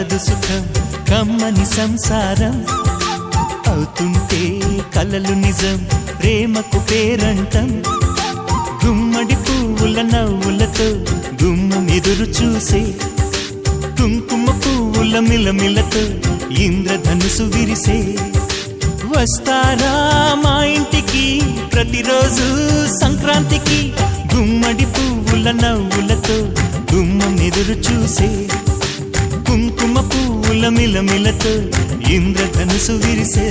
కలదు సుఖం కమ్మని సంసారం అవుతుంటే కలలు నిజం ప్రేమకు పేరంటం గుమ్మడి పువ్వుల నవ్వులతో గుమ్మం ఎదురు చూసే కుంకుమ పువ్వుల మిలమిలతో ఇంద్రధనుసు విరిసే వస్తారా మా ఇంటికి ప్రతిరోజు సంక్రాంతికి గుమ్మడి పువ్వుల నవ్వులతో గుమ్మం ఎదురు చూసే కుంకుమ పువ్వుల మిలమిలతో ఇంద్రధనుసు విరిసే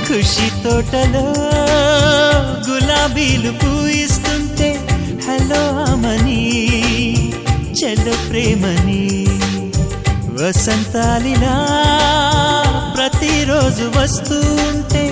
ఖుషి తోటలో గులాబీలు పూయిస్తుంటే హలో అమని చెల్లో ప్రేమని వసంతాలిలా ప్రతిరోజు వస్తూ ఉంటే